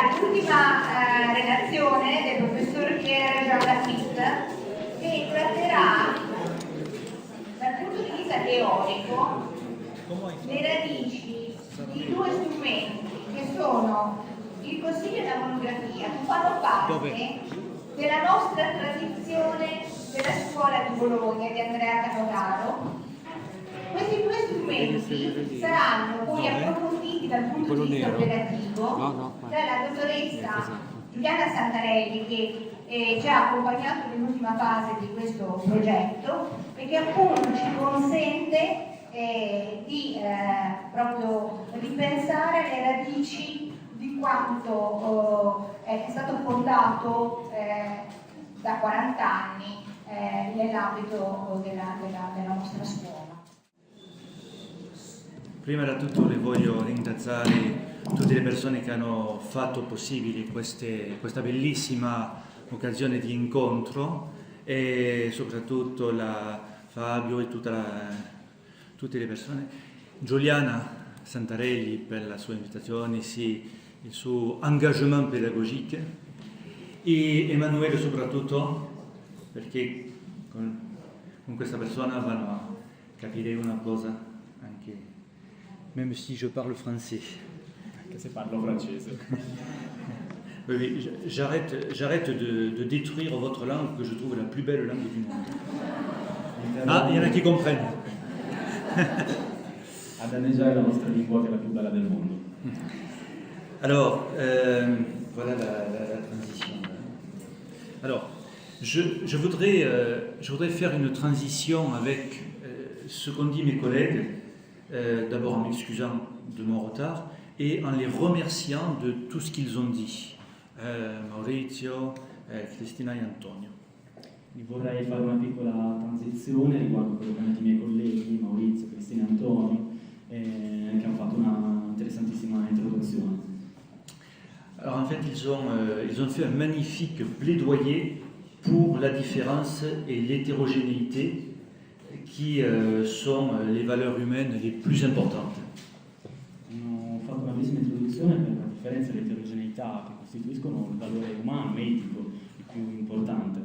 all'ultima relazione del professor Pierre Jean Lafitte, che tratterà dal punto di vista teorico le radici di due strumenti che sono il Consiglio e la monografia, che fanno parte della nostra tradizione della scuola di Bologna di Andrea Canogaro. Questi due strumenti saranno poi approfonditi dal punto di vista operativo dalla dottoressa Giuliana Santarelli, che ci ha accompagnato nell'ultima fase di questo progetto e che appunto ci consente di proprio ripensare le radici di quanto è stato fondato da 40 anni nell'ambito della nostra scuola. Prima di tutto le voglio ringraziare tutte le persone che hanno fatto possibile questa bellissima occasione di incontro e soprattutto Fabio e tutte le persone, Giuliana Santarelli per la sua invitazione, sì, il suo engagement pédagogique e Emanuele soprattutto perché con questa persona vanno a capire una cosa anche, même si je parle français. Anche se parlo francese. Oui, j'arrête de détruire votre langue que je trouve la plus belle langue du monde. Ah, il y en a qui comprennent. A danneggiare la vostra lingua che è la più bella del mondo. Alors, voilà la transition. Alors, je voudrais faire une transition avec ce qu'ont dit mes collègues, d'abord en m'excusant de mon retard et en les remerciant de tout ce qu'ils ont dit, Maurizio, Cristina e Antonio. Vorrei fare una piccola transizione riguardo quello che hanno detto i miei colleghi, Maurizio, Cristina e Antonio, che hanno fatto una interessantissima introduzione. Alors en fait, ils ont fait un magnifique plaidoyer pour la différence et l'hétérogénéité qui sont les valeurs humaines les plus importantes. Hanno fatto una bellissima introduzione per la differenza e l'eterogeneità che costituiscono il valore umano, etico, il più importante.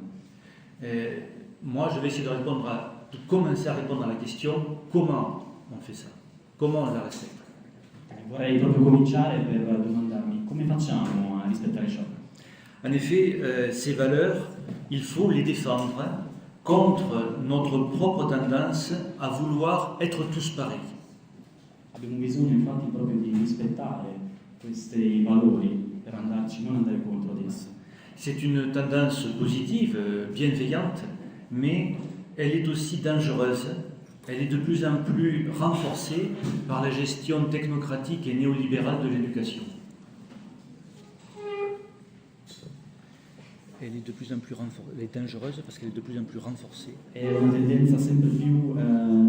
Moi, je vais essayer de commencer à répondre à la question comment on fait ça, comment on la respecte. Vorrei proprio cominciare per domandarmi come facciamo a rispettare ciò. En effet, ces valeurs, il faut les défendre contre notre propre tendance à vouloir être tous pareils. Abbiamo bisogno infatti proprio di rispettare questi valori per non andare contro ad essi. C'est une tendance positive, bienveillante, mais elle est aussi dangereuse. Elle est de plus en plus renforcée par la gestion technocratique et néolibérale de l'éducation. Elle est de plus en plus elle est dangereuse parce qu'elle est de plus en plus renforcée. È una tendenza sempre più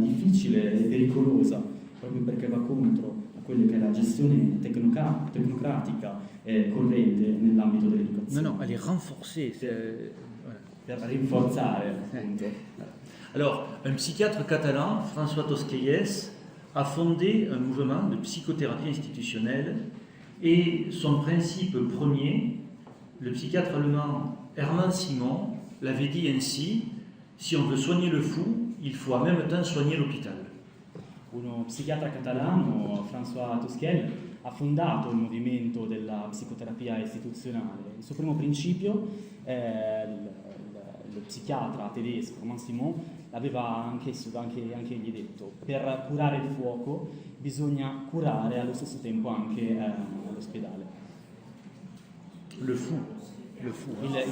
difficile e pericolosa, proprio perché va contro a quella che è la gestione tecnocratica corrente nell'ambito dell'educazione. Non, elle est renforcée. Per rinforzare, appunto. Alors, un psychiatre catalan, François Tosquelles, a fondé un mouvement de psychothérapie institutionnelle et son principe premier, le psychiatre allemand Hermann Simon l'avait dit ainsi: si on veut soigner le fou, il faut en même temps soigner l'hôpital. Uno psichiatra catalano, François Tosquelles, ha fondato il movimento della psicoterapia istituzionale. Il suo primo principio, lo psichiatra tedesco Hermann Simon l'aveva anche egli detto: per curare il fuoco bisogna curare allo stesso tempo anche l'ospedale. Le fou. Il folle.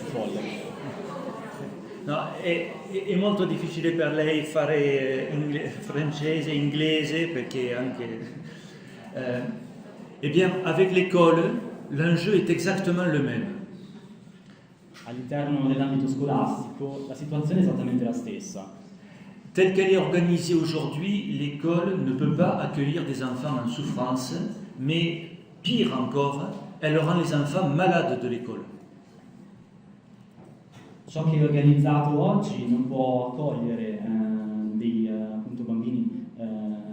No, è molto difficile per lei fare francese, inglese, perché anche... eh bien, avec l'école, l'enjeu est exactement le même. All'interno dell'ambito scolastico la situazione è esattamente la stessa. Telle qu'elle est organisée aujourd'hui, l'école ne peut pas accueillir des enfants en souffrance, mais pire encore, elle rend les enfants malades de l'école. Ciò che è organizzato oggi non può accogliere dei appunto bambini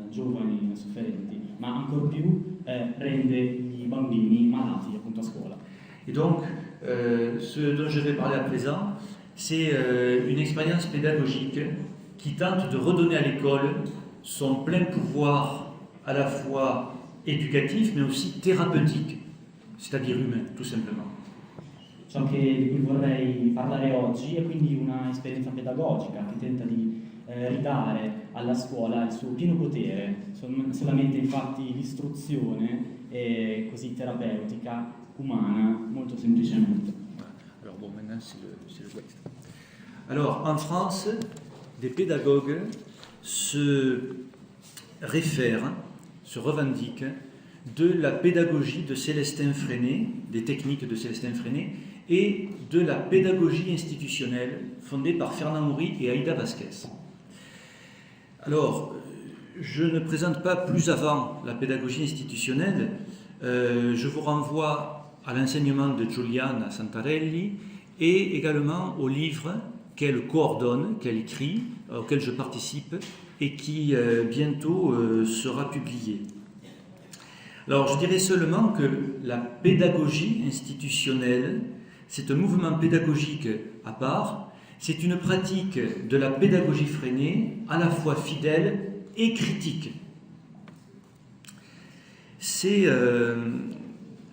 sofferenti, ma ancor più rende i bambini malati appunto a scuola. Et donc, ce dont je vais parler à présent, c'est une expérience pédagogique qui tente de redonner à l'école son plein pouvoir à la fois éducatif mais aussi thérapeutique, c'est-à-dire humain, tout simplement. Ciò di cui vorrei parlare oggi è quindi una esperienza pedagogica che tenta di ridare alla scuola il suo pieno potere, solamente infatti l'istruzione è così terapeutica, umana, molto semplicemente. Alors bon, maintenant c'est le texte. Alors, en France, des pédagogues se réfèrent, se revendiquent de la pédagogie de Célestin Freinet, des techniques de Célestin Freinet, et de la pédagogie institutionnelle fondée par Fernand Moury et Aïda Vasquez. Alors, je ne présente pas plus avant la pédagogie institutionnelle, je vous renvoie à l'enseignement de Giuliana Santarelli et également au livre qu'elle coordonne, qu'elle écrit, auquel je participe et qui bientôt sera publié. Alors, je dirais seulement que la pédagogie institutionnelle, c'est un mouvement pédagogique à part, c'est une pratique de la pédagogie Freinet à la fois fidèle et critique. C'est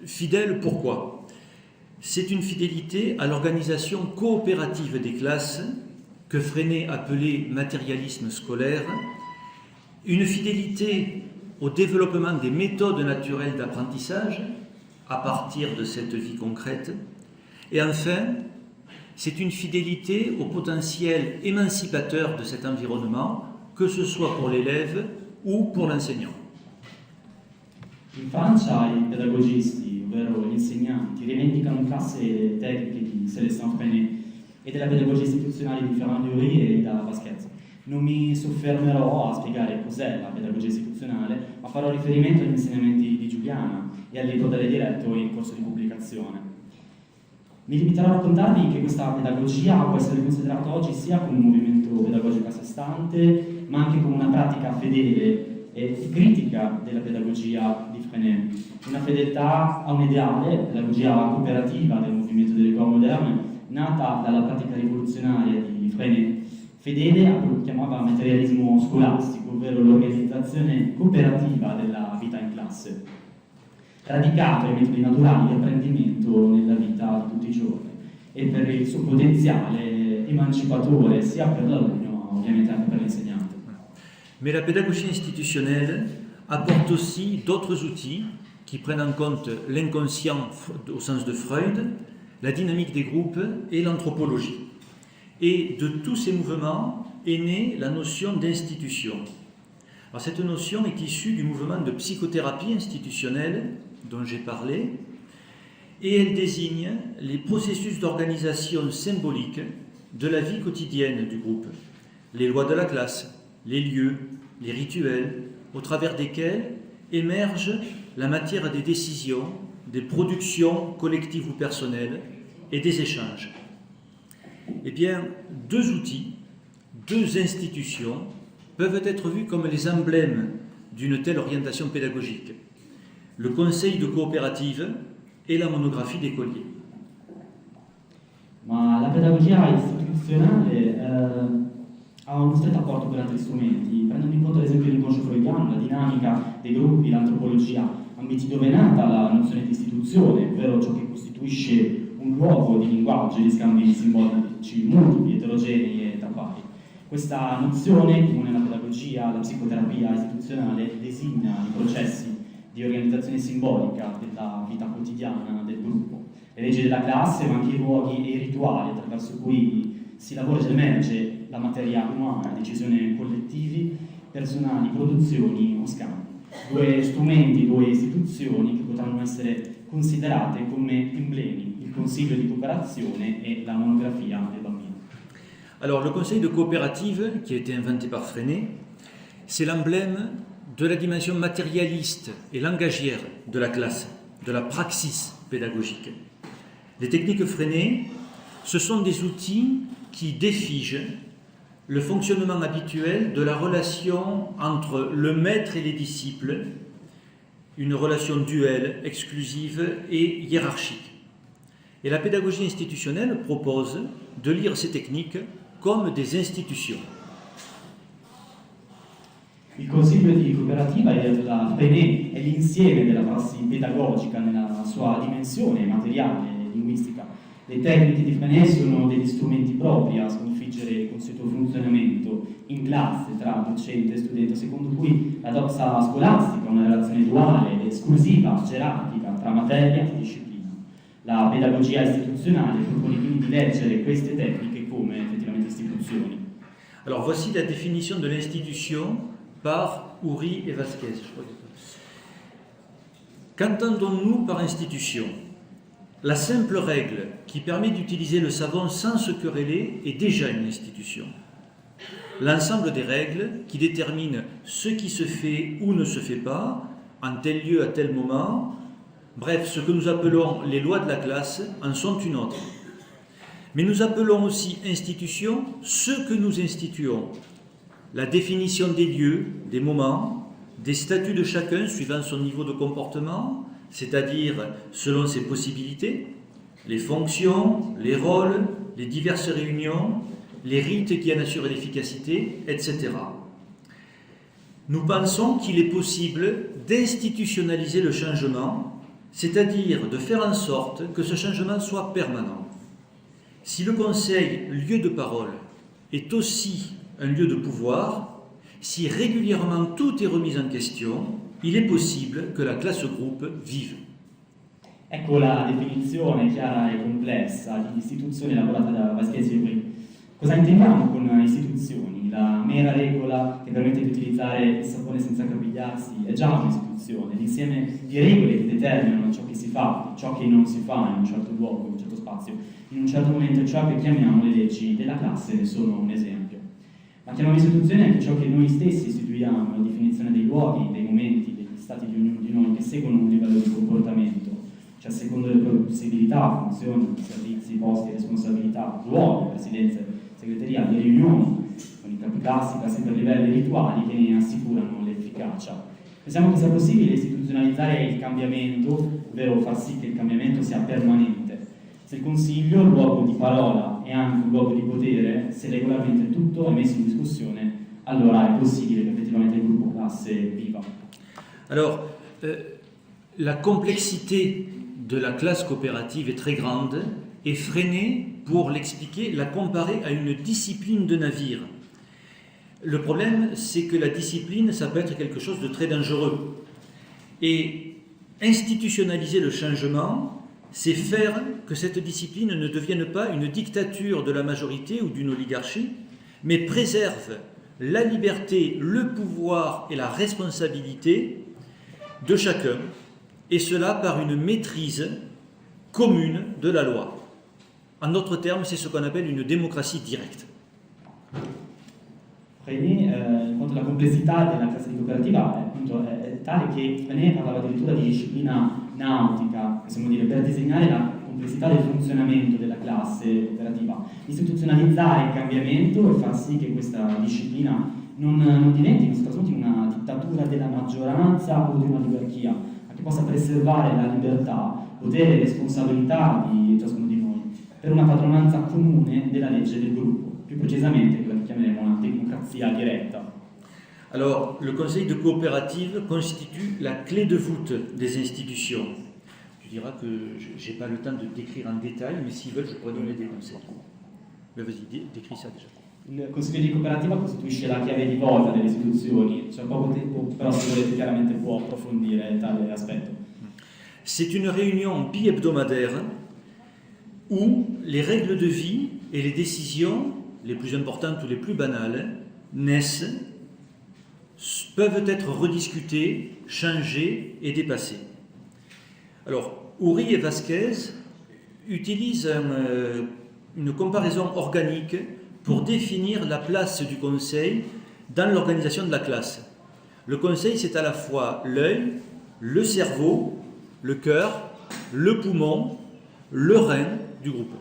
fidèle pourquoi ? C'est une fidélité à l'organisation coopérative des classes que Freinet appelait matérialisme scolaire, une fidélité au développement des méthodes naturelles d'apprentissage à partir de cette vie concrète, et enfin, c'est une fidélité au potentiel émancipateur de cet environnement, que ce soit pour l'élève ou pour l'enseignant. In Francia i pedagogisti, ovvero gli insegnanti, rivendicano classi tecniche di Célestin Freinet e della pedagogia istituzionale di Fernand Moury e da Vasquez. Non mi soffermerò a spiegare cos'è la pedagogia istituzionale, ma farò riferimento agli insegnamenti di Giuliana e al libro da lei diretto in corso di pubblicazione. Mi limiterò a raccontarvi che questa pedagogia può essere considerata oggi sia come un movimento pedagogico a sé stante, ma anche come una pratica fedele e critica della pedagogia di Freinet. Una fedeltà a un ideale, pedagogia cooperativa del movimento dell'école moderne, nata dalla pratica rivoluzionaria di Freinet, fedele a quello che chiamava materialismo scolastico, ovvero l'organizzazione cooperativa della vita in classe, radicato ai metodi naturali di apprendimento nella vita di tutti i giorni e per il suo potenziale emancipatore sia per l'alunno, ovviamente anche per l'insegnante. Mais la pédagogie institutionnelle apporte aussi d'autres outils qui prennent en compte l'inconscient au sens de Freud, la dynamique des groupes et l'anthropologie. Et de tous ces mouvements est née la notion d'institution. Alors cette notion est issue du mouvement de psychothérapie institutionnelle dont j'ai parlé, et elle désigne les processus d'organisation symbolique de la vie quotidienne du groupe, les lois de la classe, les lieux, les rituels, au travers desquels émerge la matière des décisions, des productions collectives ou personnelles et des échanges. Eh bien, deux outils, deux institutions peuvent être vus comme les emblèmes d'une telle orientation pédagogique. Le conseil de coopérative e la monographie des colliers. Ma la pedagogia istituzionale ha uno stretto rapporto con altri strumenti, prendendo in conto ad esempio l'inconscio freudiano, la dinamica dei gruppi, l'antropologia, ambiti dove è nata la nozione di istituzione, ovvero ciò che costituisce un luogo di linguaggio e di scambi simbolici multipli, eterogenei e tra pari. Questa nozione, comune alla pedagogia, alla psicoterapia istituzionale, designa i processi di organizzazione simbolica della vita quotidiana del gruppo, le leggi della classe, ma anche i luoghi e i rituali attraverso cui si lavora ed emerge la materia umana, decisioni collettivi, personali, produzioni o scambi. Due strumenti, due istituzioni che potranno essere considerate come emblemi, il Consiglio di cooperazione e la monografia del bambino. Alors, le conseil de coopérative, qui a été inventé par Freinet, c'est l'emblème de la dimension matérialiste et langagière de la classe, de la praxis pédagogique. Les techniques Freinet, ce sont des outils qui défigent le fonctionnement habituel de la relation entre le maître et les disciples, une relation duelle, exclusive et hiérarchique. Et la pédagogie institutionnelle propose de lire ces techniques comme des institutions. Il consiglio di cooperativa la PNE è l'insieme della prassi pedagogica nella sua dimensione materiale e linguistica. Le tecniche di PNE sono degli strumenti propri a sconfiggere il consuetuo funzionamento in classe tra docente e studente, secondo cui la doxa scolastica è una relazione duale, esclusiva, gerarchica tra materia e disciplina. La pedagogia istituzionale propone quindi di leggere queste tecniche come effettivamente istituzioni. Alors voici la définition de l'institution par Houry et Vasquez. Qu'entendons-nous par institution? La simple règle qui permet d'utiliser le savon sans se quereller est déjà une institution. L'ensemble des règles qui déterminent ce qui se fait ou ne se fait pas, en tel lieu, à tel moment, bref, ce que nous appelons les lois de la classe en sont une autre. Mais nous appelons aussi institution ce que nous instituons. La définition des lieux, des moments, des statuts de chacun suivant son niveau de comportement, c'est-à-dire selon ses possibilités, les fonctions, les rôles, les diverses réunions, les rites qui en assurent l'efficacité, etc. Nous pensons qu'il est possible d'institutionnaliser le changement, c'est-à-dire de faire en sorte que ce changement soit permanent. Si le conseil, lieu de parole, est aussi un lieu de pouvoir, si régulièrement tout est remis en question, il est possible que la classe groupe vive. Ecco la definizione chiara e complessa di istituzione elaborata da Vasquez e Houry. Cosa intendiamo con istituzioni? La mera regola che permette di utilizzare il sapone senza accapigliarsi è già un'istituzione, l'insieme di regole che determinano ciò che si fa, ciò che non si fa in un certo luogo, in un certo spazio, in un certo momento, ciò che chiamiamo le leggi della classe ne sono un esempio. Ma chiamiamo istituzione anche ciò che noi stessi istituiamo, la definizione dei luoghi, dei momenti, degli stati di ognuno di noi che seguono un livello di comportamento, cioè secondo le proprie possibilità, funzioni, servizi, posti, responsabilità, ruoli, presidenze, segreteria, le riunioni, con i capiclassi, classi per livelli rituali che ne assicurano l'efficacia. Pensiamo che sia possibile istituzionalizzare il cambiamento, ovvero far sì che il cambiamento sia permanente. Se il Consiglio, il luogo di parola e anche un luogo di potere, se regolarmente tutto è messo in discussione, allora è possibile che effettivamente il gruppo classe viva. Alors, la complexité de la classe coopérative est très grande et freinée, pour l'expliquer, la comparer à une discipline de navire. Le problème, c'est que la discipline, ça peut être quelque chose de très dangereux. Et institutionnaliser le changement, c'est faire que cette discipline ne devienne pas une dictature de la majorité ou d'une oligarchie, mais préserve la liberté, le pouvoir et la responsabilité de chacun, et cela par une maîtrise commune de la loi. En d'autres termes, c'est ce qu'on appelle une démocratie directe. René, quanto alla complessità della classe di cooperativa, appunto, è tale che René parlava addirittura di disciplina nautica, possiamo dire, per disegnare la complessità del funzionamento della classe cooperativa, istituzionalizzare il cambiamento e far sì che questa disciplina non diventi, non si trasmути in una dittatura della maggioranza o di una oligarchia, ma che possa preservare la libertà, potere e responsabilità di ciascuno di noi, per una padronanza comune della legge del gruppo, più precisamente quella che chiameremo una democrazia diretta. Alors, le conseil de coopérative constitue la clé de voûte des institutions. Tu diras que je n'ai pas le temps de décrire en détail, mais s'ils veulent, je pourrais donner des conseils. Mais vas-y, décris ça déjà. Il consiglio di cooperativa costituisce la chiave di volta delle istituzioni, c'è poco tempo, però se volete chiaramente può approfondire tale aspetto. C'est une réunion bi-hebdomadaire où les règles de vie et les décisions, les plus importantes ou les plus banales, naissent, peuvent être rediscutées, changées et dépassées. Alors, Houry et Vasquez utilisent une comparaison organique pour définir la place du conseil dans l'organisation de la classe. Le conseil, c'est à la fois l'œil, le cerveau, le cœur, le poumon, le rein du groupe.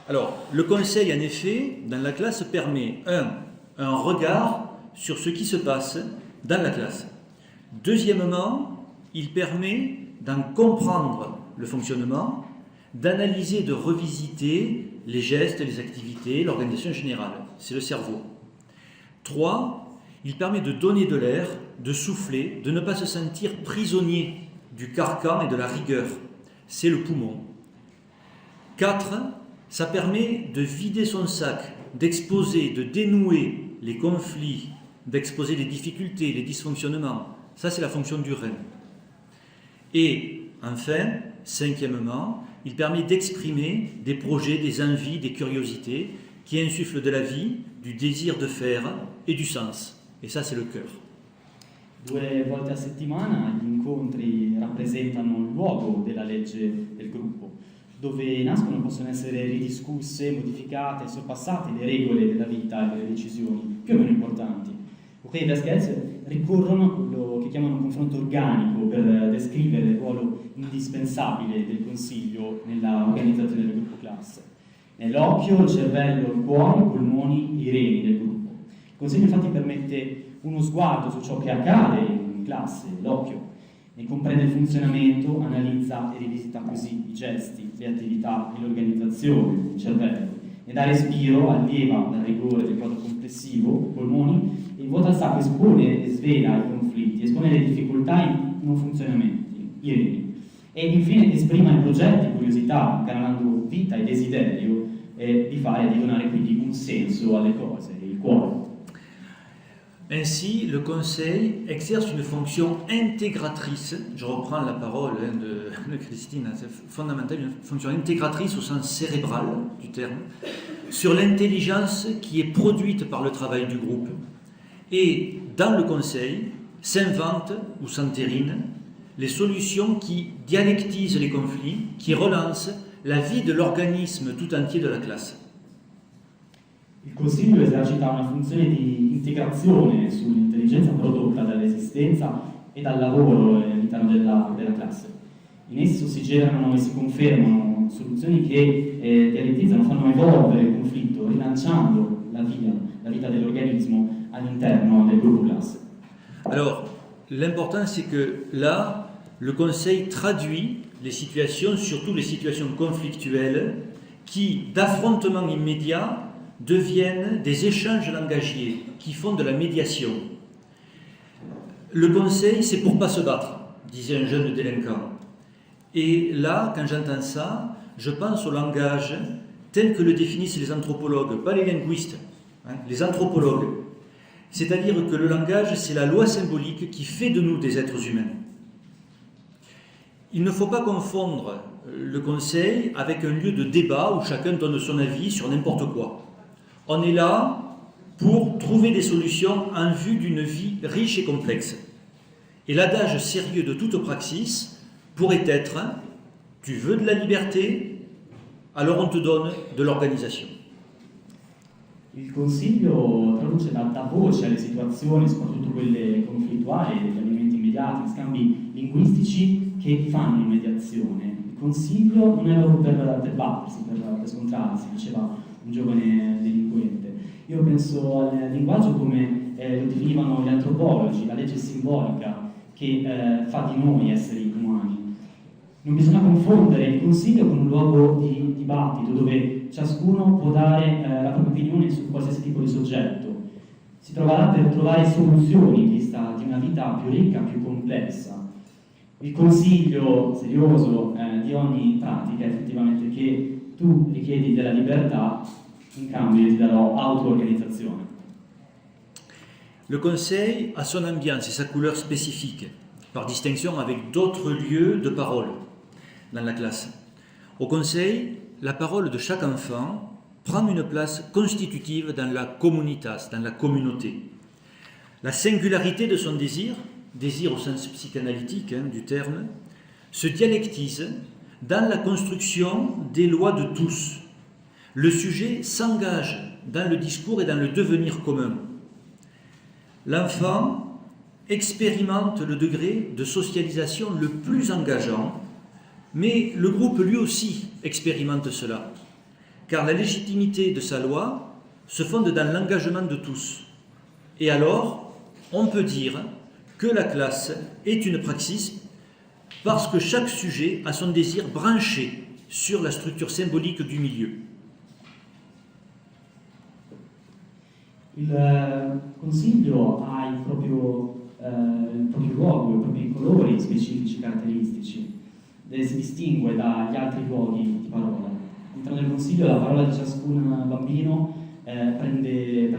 Alors, le conseil, en effet, dans la classe, permet un regard sur ce qui se passe dans la classe. Deuxièmement, il permet d'en comprendre le fonctionnement, d'analyser, de revisiter les gestes, les activités, l'organisation générale. C'est le cerveau. 3, il permet de donner de l'air, de souffler, de ne pas se sentir prisonnier du carcan et de la rigueur. C'est le poumon. 4, ça permet de vider son sac, d'exposer, de dénouer les conflits, d'exposer les difficultés, les dysfonctionnements. Ça, c'est la fonction du rein. Et enfin, 5e, il permet d'exprimer des projets, des envies, des curiosités qui insufflent de la vie, du désir de faire et du sens. Et ça, c'est le cœur. 2 volte a settimana gli incontri rappresentano il luogo della legge del gruppo, dove nascono possono essere ridiscusse, modificate, sorpassate le regole della vita e delle decisioni più o meno importanti. Ok, Baskets ricorrono a quello che chiamano un confronto organico per descrivere il ruolo indispensabile del Consiglio nella organizzazione del gruppo classe. Nell'occhio, il cervello, il cuore, i polmoni, i reni del gruppo. Il Consiglio infatti permette uno sguardo su ciò che accade in classe, l'occhio, ne comprende il funzionamento, analizza e rivisita così i gesti, le attività e l'organizzazione, il cervello, ne dà respiro, allieva dal rigore del quadro complessivo, i polmoni, e il voto al sacco espone e svela i conflitti, espone le difficoltà in non funzionamenti, i reni, e infine esprima i progetti, curiosità, incarnando vita e desiderio di fare e di donare quindi un senso alle cose, il cuore. Ainsi, le Conseil exerce une fonction intégratrice, je reprends la parole de Christine, c'est fondamental, une fonction intégratrice au sens cérébral du terme, sur l'intelligence qui est produite par le travail du groupe. Et dans le Conseil, s'inventent ou s'entérinent les solutions qui dialectisent les conflits, qui relancent la vie de l'organisme tout entier de la classe. Il Consiglio esercita una funzione di integrazione sull'intelligenza prodotta dall'esistenza e dal lavoro all'interno della classe. In esso si generano e si confermano soluzioni che dialettizzano, fanno evolvere il conflitto, rilanciando la vita dell'organismo all'interno del gruppo classe. Alors, l'important c'est que là, le Conseil traduit les situations, surtout les situations conflictuelles, qui, d'affrontement immédiat, deviennent des échanges langagiers qui font de la médiation. Le conseil, c'est pour pas se battre, disait un jeune délinquant. Et là, quand j'entends ça, je pense au langage tel que le définissent les anthropologues, pas les linguistes, les anthropologues. C'est-à-dire que le langage, c'est la loi symbolique qui fait de nous des êtres humains. Il ne faut pas confondre le conseil avec un lieu de débat où chacun donne son avis sur n'importe quoi. On est là pour trouver des solutions en vue d'une vie riche et complexe. Et l'adage sérieux de toute praxis pourrait être « Tu veux de la liberté, alors on te donne de l'organisation ». Il Consiglio traduce da voce alle situazioni, soprattutto quelle conflittuali, degli avvenimenti immediati, scambi linguistici che fanno mediazione. Il Consiglio non è lavoro per battersi, per scontrarsi, diceva un giovane delinquente. Io penso al linguaggio come lo definivano gli antropologi, la legge simbolica che fa di noi esseri umani. Non bisogna confondere il Consiglio con un luogo di dibattito dove ciascuno può dare la propria opinione su qualsiasi tipo di soggetto. Si troverà per trovare soluzioni in vista di una vita più ricca, più complessa. Il consiglio serioso di ogni pratica è effettivamente che tu richiedi della libertà, in cambio ti darò auto-organizzazione. Le conseil a son ambiance et sa couleur spécifique, par distinction avec d'autres lieux de parole dans la classe. Au conseil, la parole de chaque enfant prend une place constitutive dans la communitas, dans la communauté. La singularité de son désir au sens psychanalytique du terme, se dialectise dans la construction des lois de tous. Le sujet s'engage dans le discours et dans le devenir commun. L'enfant expérimente le degré de socialisation le plus engageant, mais le groupe lui aussi expérimente cela, car la légitimité de sa loi se fonde dans l'engagement de tous. Et alors, on peut dire que la classe est une praxis parce que chaque sujet a son désir branché sur la structure symbolique du milieu. Il Consiglio ha il proprio luogo, i propri colori specifici, caratteristici, si distingue dagli altri luoghi di parola. All'interno del Consiglio la parola di ciascun bambino prende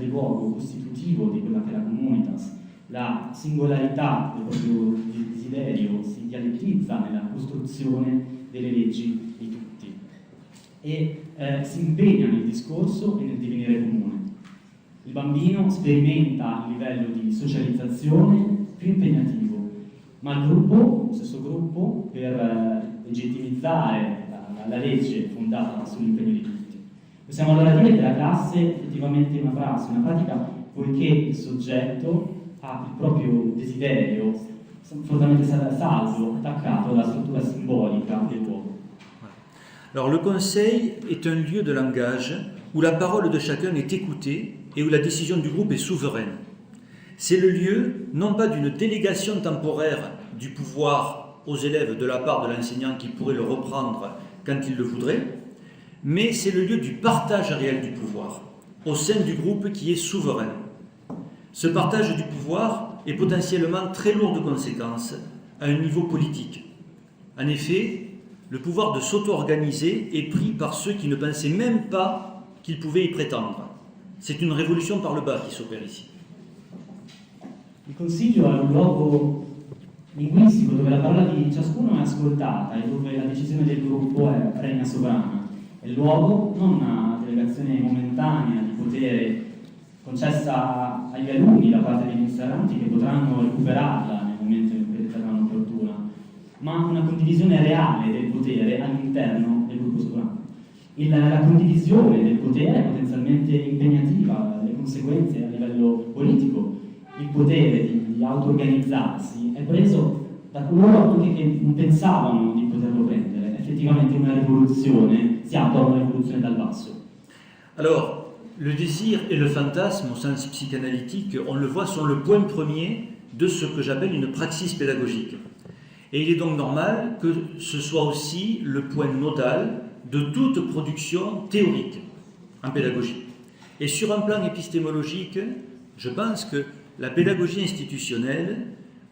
luogo costitutivo di quella che è la communitas. La singolarità del proprio desiderio si dialettizza nella costruzione delle leggi di tutti e si impegna nel discorso e nel divenire comune. Il bambino sperimenta il livello di socializzazione più impegnativo, ma il gruppo, lo stesso gruppo, per legittimizzare la legge fondata sull'impegno di tutti. Possiamo allora dire che la classe effettivamente è una pratica, poiché il soggetto ha il proprio desiderio fortemente saldo, attaccato alla struttura simbolica del luogo. Alors le conseil est un lieu de langage où la parole de chacun est écoutée et où la décision du groupe est souveraine. C'est le lieu, non pas d'une délégation temporaire du pouvoir aux élèves de la part de l'enseignant qui pourrait le reprendre quand il le voudrait, mais c'est le lieu du partage réel du pouvoir, au sein du groupe qui est souverain. Ce partage du pouvoir est potentiellement très lourd de conséquences à un niveau politique. En effet, le pouvoir de s'auto-organiser est pris par ceux qui ne pensaient même pas qu'ils pouvaient y prétendre. C'est une révolution par le bas qui s'opère ici. Il Consiglio è un luogo linguistico dove la parola di ciascuno è ascoltata e dove la decisione del gruppo regna sovrana. È il luogo, non una delegazione momentanea di potere concessa agli alunni da parte degli insegnanti che potranno recuperarla nel momento in cui riterranno opportuna, ma una condivisione reale del potere all'interno del gruppo sovrano. La condivisione del potere è potenzialmente impegnativa, le conseguenze a livello politico, il potere di auto-organizzarsi è preso da coloro anche che non pensavano di poterlo prendere. Effettivamente una rivoluzione si apre a una rivoluzione dal basso. Alors, le désir et le fantasme, au sens psychanalytique, on le voit, sont le point premier de ce que j'appelle une praxis pédagogique. Et il est donc normal que ce soit aussi le point nodal de toute production théorique en pédagogie. Et sur un plan épistémologique, je pense que la pédagogie institutionnelle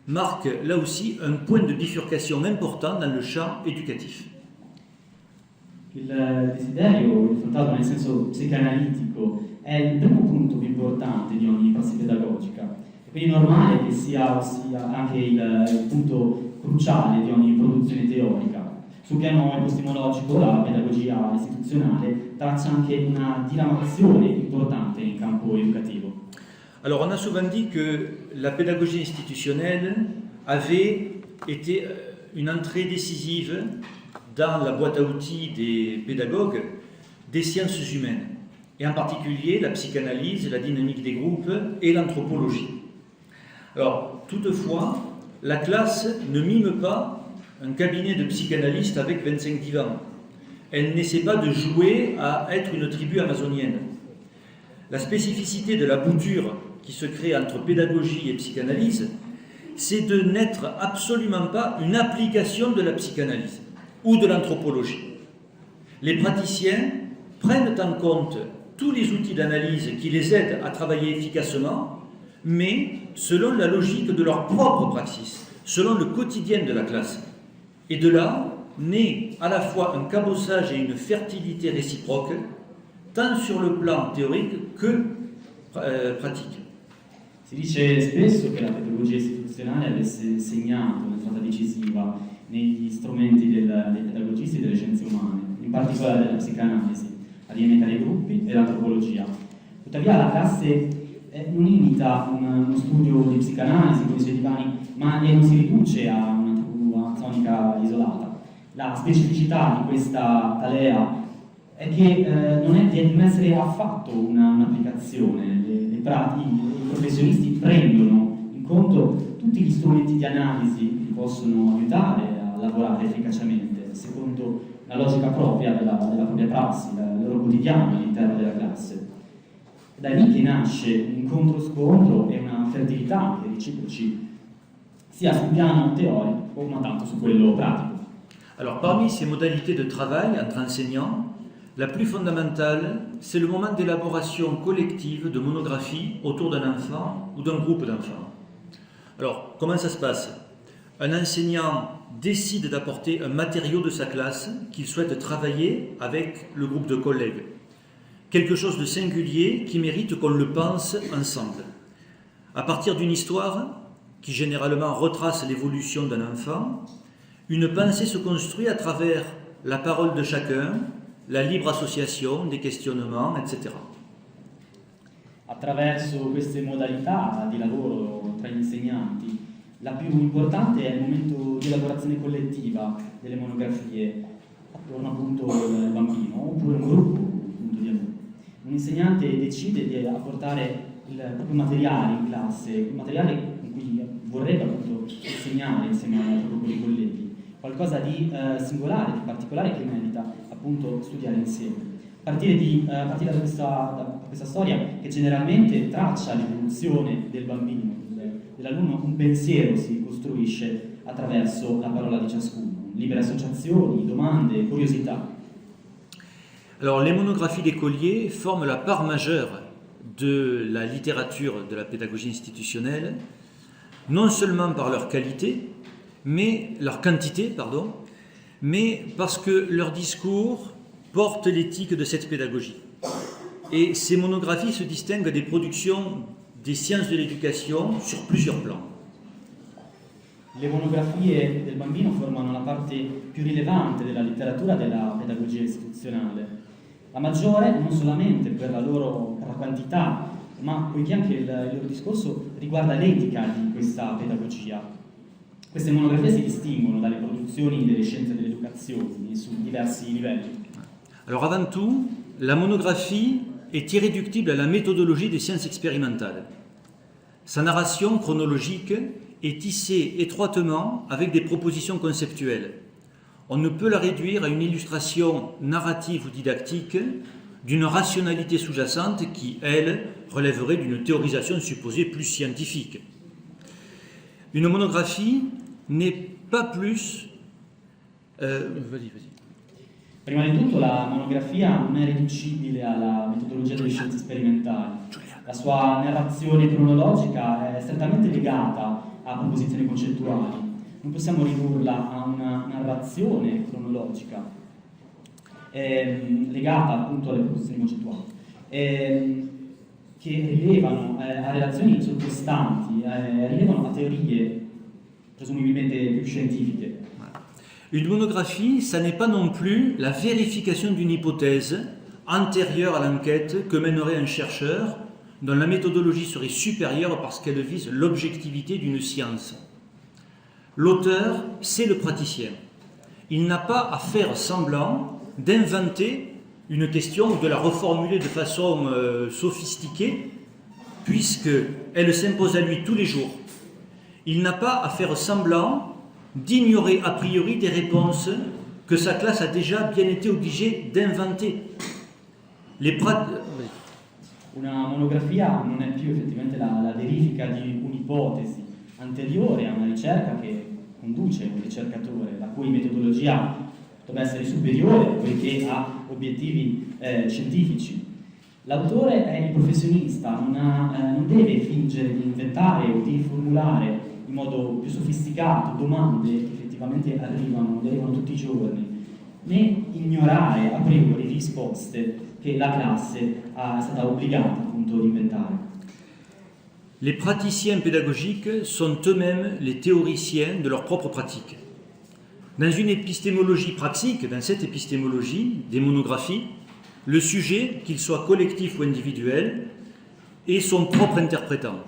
marque là aussi un point de bifurcation important dans le champ éducatif. Il desiderio, il fantasma nel senso psicanalitico, è il primo punto più importante di ogni prassi pedagogica. E quindi è normale che sia anche il punto cruciale di ogni produzione teorica. Sul piano epistemologico, la pedagogia istituzionale traccia anche una diramazione importante in campo educativo. Alors, on a souvent dit que la pédagogie institutionnelle avait été une entrée décisive dans la boîte à outils des pédagogues des sciences humaines, et en particulier la psychanalyse, la dynamique des groupes et l'anthropologie. Alors, toutefois, la classe ne mime pas un cabinet de psychanalystes avec 25 divans. Elle n'essaie pas de jouer à être une tribu amazonienne. La spécificité de la bouture qui se crée entre pédagogie et psychanalyse, c'est de n'être absolument pas une application de la psychanalyse ou de l'anthropologie. Les praticiens prennent en compte tous les outils d'analyse qui les aident à travailler efficacement, mais selon la logique de leur propre praxis, selon le quotidien de la classe. Et de là naît à la fois un cabossage et une fertilité réciproque, tant sur le plan théorique que pratique. Si dice spesso che la pedagogia istituzionale avesse segnato un'entrata decisiva negli strumenti dei pedagogisti e delle scienze umane, in particolare della psicanalisi, la dinamica dei gruppi e l'antropologia. Tuttavia la classe non imita uno studio di psicanalisi con i suoi divani, ma non si riduce a una tribù amazonica isolata. La specificità di questa talea è che non è di non essere affatto un'applicazione. I professionisti prendono in conto tutti gli strumenti di analisi che possono aiutare a lavorare efficacemente secondo la logica propria della propria prassi, del loro quotidiano all'interno della classe. Da lì che nasce un incontro-scontro e una fertilità anche reciproci, sia sul piano teorico ma tanto su quello pratico. Alors, parmi ces modalités de travail entre enseignants, la plus fondamentale, c'est le moment d'élaboration collective de monographie autour d'un enfant ou d'un groupe d'enfants. Alors, comment ça se passe? Un enseignant décide d'apporter un matériau de sa classe qu'il souhaite travailler avec le groupe de collègues. Quelque chose de singulier qui mérite qu'on le pense ensemble. À partir d'une histoire qui généralement retrace l'évolution d'un enfant, une pensée se construit à travers la parole de chacun, la libre association, des questionnements, etc. Attraverso queste modalità di lavoro tra gli insegnanti, la più importante è il momento di elaborazione collettiva delle monografie attorno appunto al bambino, oppure un gruppo appunto di adulti. Un insegnante decide di apportare il proprio materiale in classe, il materiale con cui vorrebbe appunto insegnare insieme al proprio gruppo di colleghi, qualcosa di singolare, di particolare che merita appunto studiare insieme. A partire da questa storia che generalmente traccia l'evoluzione del bambino, dell'alunno, un pensiero si costruisce attraverso la parola di ciascuno, libere associazioni, domande, curiosità. Alors, les monographies d'écoliers forment la part majeure de la littérature de la pédagogie institutionnelle, non seulement par leur qualité, mais leur quantité, pardon, mais parce que leur discours porte l'éthique de cette pédagogie. Et ces monographies se distinguent des productions des sciences de l'éducation sur plusieurs plans. Le monografie del bambino formano la parte più rilevante della letteratura della pedagogia istituzionale. La maggiore non solamente per la quantità, ma poiché anche il loro discorso riguarda l'etica di questa pedagogia. Queste monografie si distinguono dalle produzioni delle scienze dell'educazione su diversi livelli. Alors avant tout, la monographie est irréductible à la méthodologie des sciences expérimentales. Sa narration chronologique est tissée étroitement avec des propositions conceptuelles. On ne peut la réduire à une illustration narrative ou didactique d'une rationalité sous-jacente qui, elle, relèverait d'une théorisation supposée plus scientifique. Une monographie n'est pas plus... Vas-y. Prima di tutto la monografia non è riducibile alla metodologia delle scienze sperimentali. La sua narrazione cronologica è strettamente legata a proposizioni concettuali. Non possiamo ridurla a una narrazione cronologica legata appunto alle proposizioni concettuali, che rilevano a relazioni sottostanti, rilevano a teorie presumibilmente più scientifiche. Une monographie, ça n'est pas non plus la vérification d'une hypothèse antérieure à l'enquête que mènerait un chercheur dont la méthodologie serait supérieure parce qu'elle vise l'objectivité d'une science. L'auteur, c'est le praticien. Il n'a pas à faire semblant d'inventer une question ou de la reformuler de façon sophistiquée, puisqu'elle s'impose à lui tous les jours. Il n'a pas à faire semblant d'ignorer a priori des réponses que sa classe a déjà bien été obligée d'inventer. Una monografia non è più effettivamente la verifica di un'ipotesi anteriore a una ricerca che conduce un ricercatore, la cui metodologia dovrebbe essere superiore poiché ha obiettivi scientifici. L'autore è il professionista, non deve fingere di inventare o di formulare in modo più sofisticato domande che effettivamente arrivano tutti i giorni, né ignorare a priori risposte che la classe è stata obbligata appunto ad inventare. Les praticiens pédagogiques sont eux-mêmes les théoriciens de leur propre pratique. Dans une épistémologie pratique, dans cette épistémologie des monographies, le sujet, qu'il soit collectif ou individuel, est son propre interprétant.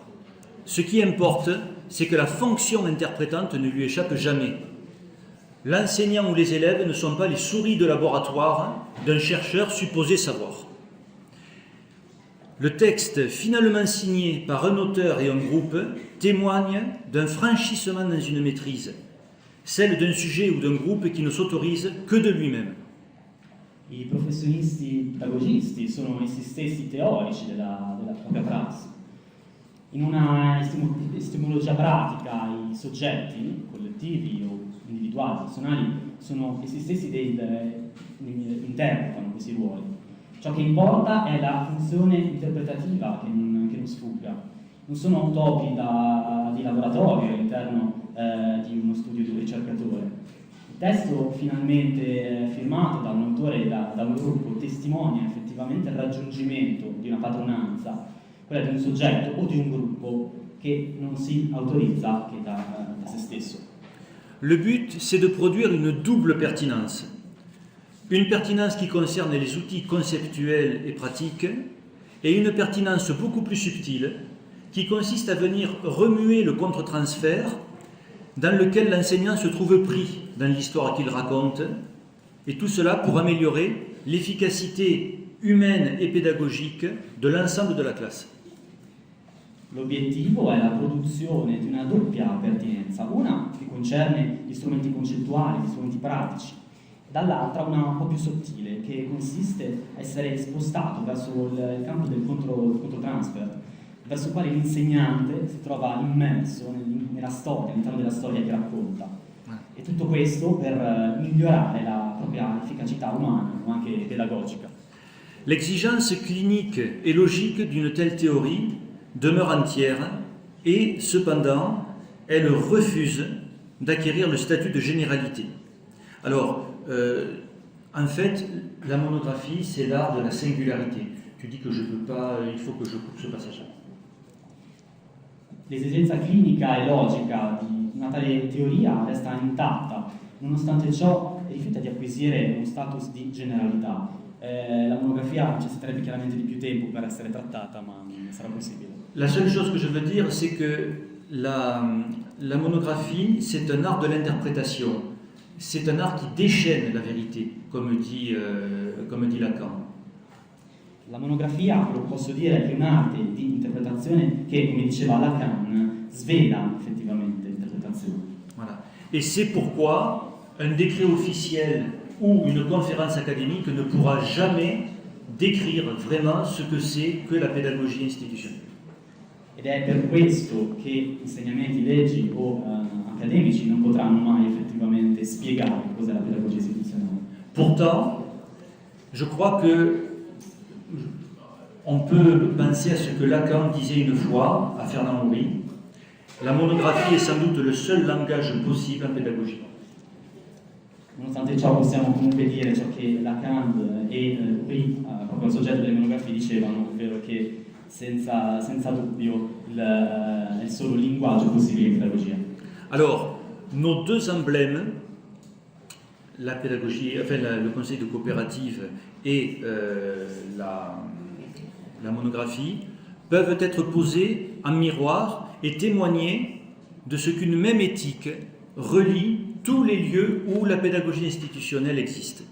Ce qui importe, c'est que la fonction interprétante ne lui échappe jamais. L'enseignant ou les élèves ne sont pas les souris de laboratoire d'un chercheur supposé savoir. Le texte finalement signé par un auteur et un groupe témoigne d'un franchissement dans une maîtrise, celle d'un sujet ou d'un groupe qui ne s'autorise que de lui-même. I professionisti pedagogisti sono essi stessi teorici della propria pratica. In una epistemologia pratica i soggetti, collettivi o individuali, personali, sono essi stessi interpretano questi ruoli. Ciò che importa è la funzione interpretativa che non sfugga. Non sono topi di laboratorio all'interno di uno studio di un ricercatore. Il testo finalmente firmato da un autore e da un gruppo testimonia effettivamente il raggiungimento di una padronanza, quella di un soggetto o di un gruppo che non si autorizza che da se stesso. Le but, c'est de produire une double pertinence. Une pertinence qui concerne les outils conceptuels et pratiques, et une pertinence beaucoup plus subtile, qui consiste à venir remuer le contre-transfert dans lequel l'enseignant se trouve pris dans l'histoire qu'il raconte, et tout cela pour améliorer l'efficacité humaine et pédagogique de l'ensemble de la classe. L'obiettivo è la produzione di una doppia pertinenza, una che concerne gli strumenti concettuali, gli strumenti pratici, dall'altra una un po' più sottile, che consiste a essere spostato verso il campo del controtransfer, verso il quale l'insegnante si trova immerso nella storia, all'interno della storia che racconta. E tutto questo per migliorare la propria efficacità umana, ma anche pedagogica. L'exigence clinique et logique d'une telle théorie demeure entière et, cependant, elle refuse d'acquérir le statut de généralité. Alors, en fait, la monographie, c'est l'art de la singularité. Tu dis que je ne peux pas, il faut que je coupe ce passage. L'esigenza clinica e logica di una tale teoria resta intatta, nonostante ciò rifiuta di acquisire uno status di generalità. La monografia necessiterebbe chiaramente di più tempo per essere trattata, ma non sarà possibile. La seule chose que je veux dire, c'est que la monographie, c'est un art de l'interprétation. C'est un art qui déchaîne la vérité, comme dit Lacan. La monografia, quello che posso dire, è un'arte di interpretazione che, come diceva Lacan, svela effettivamente l'interpretazione. Voilà. Et c'est pourquoi un décret officiel ou une conférence académique ne pourra jamais décrire vraiment ce que c'est que la pédagogie institutionnelle. Ed è per questo che insegnamenti, leggi o accademici non potranno mai effettivamente spiegare cos'è la pedagogia istituzionale. Pourtant, je crois que on peut penser à ce que Lacan disait une fois à Fernand Houry: la monographie est sans doute le seul langage possible en pédagogie. Nonostante ciò possiamo comunque dire ciò che Lacan e Houry, proprio il soggetto delle monografie, dicevano, ovvero che senza dubbio è il solo linguaggio possibile in pedagogia. Alors, nos deux emblèmes, la pédagogie, enfin le conseil de coopérative et la monographie, peuvent être posés en miroir et témoigner de ce qu'une même éthique relie tous les lieux où la pédagogie institutionnelle existe.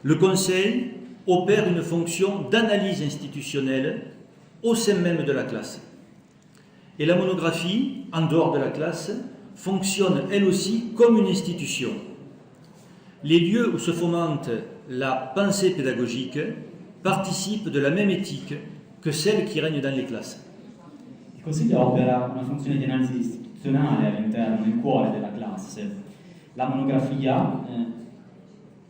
Le conseil opère une fonction d'analyse institutionnelle au sein même de la classe. Et la monographie, en dehors de la classe, fonctionne elle aussi comme une institution. Les lieux où se fomente la pensée pédagogique participent de la même éthique que celle qui règne dans les classes. Il Consiglio opera una funzione di analisi istituzionale all'interno, nel cuore della classe. La monografia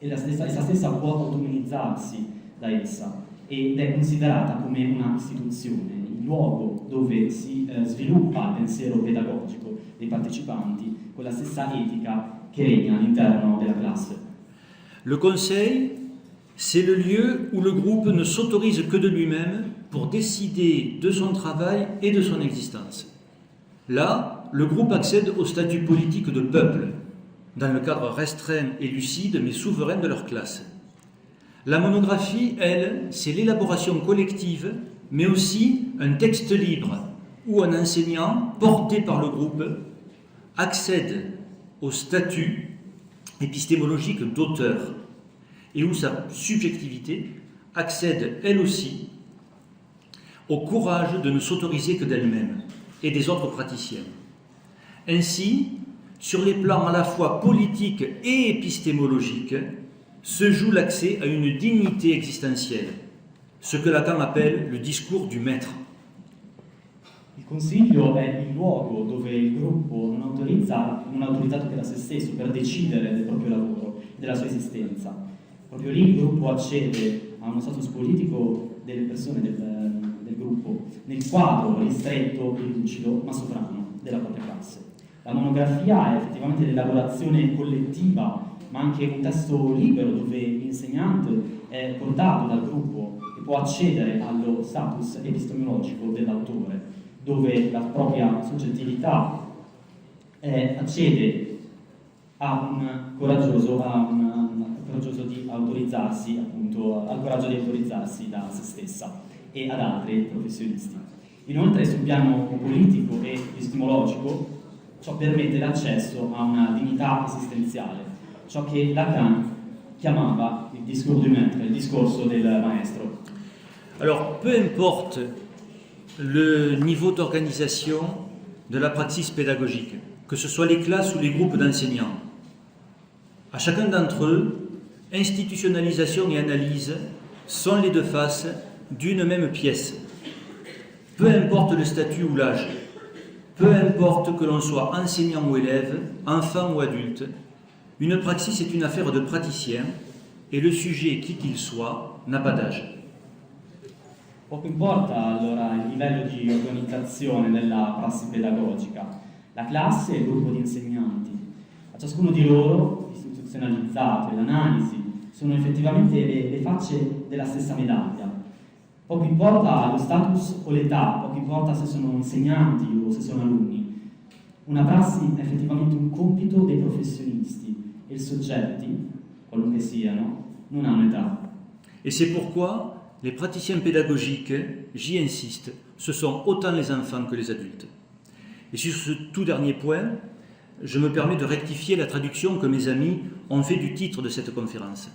essa stessa può automatizzarsi da essa ed è considerata come una istituzione, il luogo dove si sviluppa il pensiero pedagogico dei partecipanti con la stessa etica che regna all'interno della classe. Le conseil, c'est le lieu où le groupe ne s'autorise que de lui-même pour décider de son travail et de son existence. Là, le groupe accède au statut politique de peuple, dans le cadre restreint et lucide mais souverain de leur classe. La monographie, elle, c'est l'élaboration collective, mais aussi un texte libre, où un enseignant, porté par le groupe, accède au statut épistémologique d'auteur, et où sa subjectivité accède, elle aussi, au courage de ne s'autoriser que d'elle-même et des autres praticiens. Ainsi, sur les plans à la fois politiques et épistémologiques, se joue l'accès à une dignité existentielle, ce que Lacan appelle le discours du maître. Il Consiglio è il luogo dove il gruppo non autorizza un autorità tutela se stesso per decidere del proprio lavoro e della sua esistenza. Proprio lì il gruppo accede a uno status politico delle persone del gruppo nel quadro ristretto e lucido ma sovrano della propria classe. La monografia è effettivamente l'elaborazione collettiva, ma anche un testo libero dove l'insegnante è portato dal gruppo e può accedere allo status epistemologico dell'autore, dove la propria soggettività accede a un coraggioso di autorizzarsi, appunto, al coraggio di autorizzarsi da se stessa e ad altri professionisti. Inoltre, sul piano politico e epistemologico, ciò permette l'accesso a una dignità esistenziale, ciò che Lacan chiamava il discours du maître, il discorso del maestro. Alors, peu importe le niveau d'organisation de la pratique pédagogique, que ce soit les classes ou les groupes d'enseignants, à chacun d'entre eux, institutionnalisation et analyse sont les deux faces d'une même pièce. Peu importe le statut ou l'âge, peu importe que l'on soit enseignant ou élève, enfant ou adulte, une praxis est une affaire de praticien et le sujet, qui qu'il soit, n'a pas d'âge. Poco importa allora il livello di organizzazione della prassi pedagogica, la classe e il gruppo di insegnanti. A ciascuno di loro, istituzionalizzato e l'analisi, sono effettivamente le facce della stessa medaglia. Poco importa lo status o l'età, poco importa se sono insegnanti o se sono alunni. Una prassi è effettivamente un compito dei professionisti e i soggetti, qualunque siano, non hanno età. Et c'est pourquoi les praticiens pédagogiques, j'y insiste, ce sont autant les enfants que les adultes. Et sur ce tout dernier point, je me permets de rectifier la traduction que mes amis ont fait du titre de cette conférence.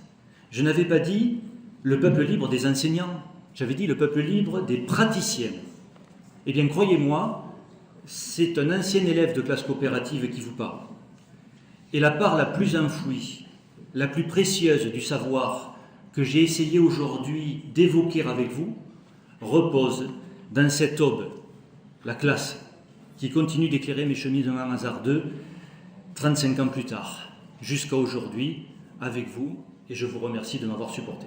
Je n'avais pas dit le peuple libre des enseignants, j'avais dit le peuple libre des praticiens. Eh bien, croyez-moi, c'est un ancien élève de classe coopérative qui vous parle. Et la part la plus enfouie, la plus précieuse du savoir que j'ai essayé aujourd'hui d'évoquer avec vous repose dans cette aube, la classe, qui continue d'éclairer mes cheminements hasardeux 35 ans plus tard, jusqu'à aujourd'hui, avec vous, et je vous remercie de m'avoir supporté.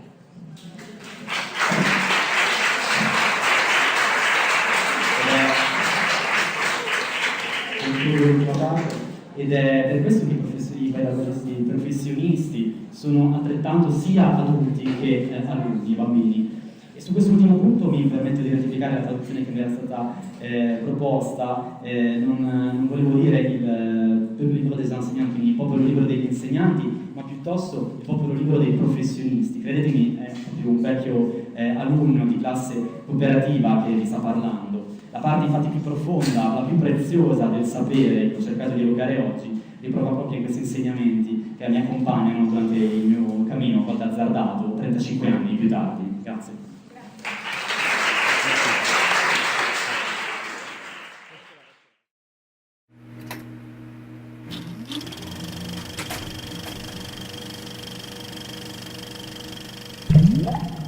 Ed è per questo che i pedagogisti, i professionisti sono altrettanto sia adulti che alunni, bambini. E su quest'ultimo punto mi permetto di rettificare la traduzione che mi era stata proposta. Non volevo dire il popolo libero degli insegnanti, quindi il popolo libero degli insegnanti, ma piuttosto il popolo libero dei professionisti. Credetemi, è proprio un vecchio alunno di classe cooperativa che vi sta parlando. La parte infatti più profonda, la più preziosa del sapere che ho cercato di evocare oggi, riprova proprio in questi insegnamenti che mi accompagnano durante il mio cammino, a volte azzardato, 35 anni più tardi. Grazie. Yeah.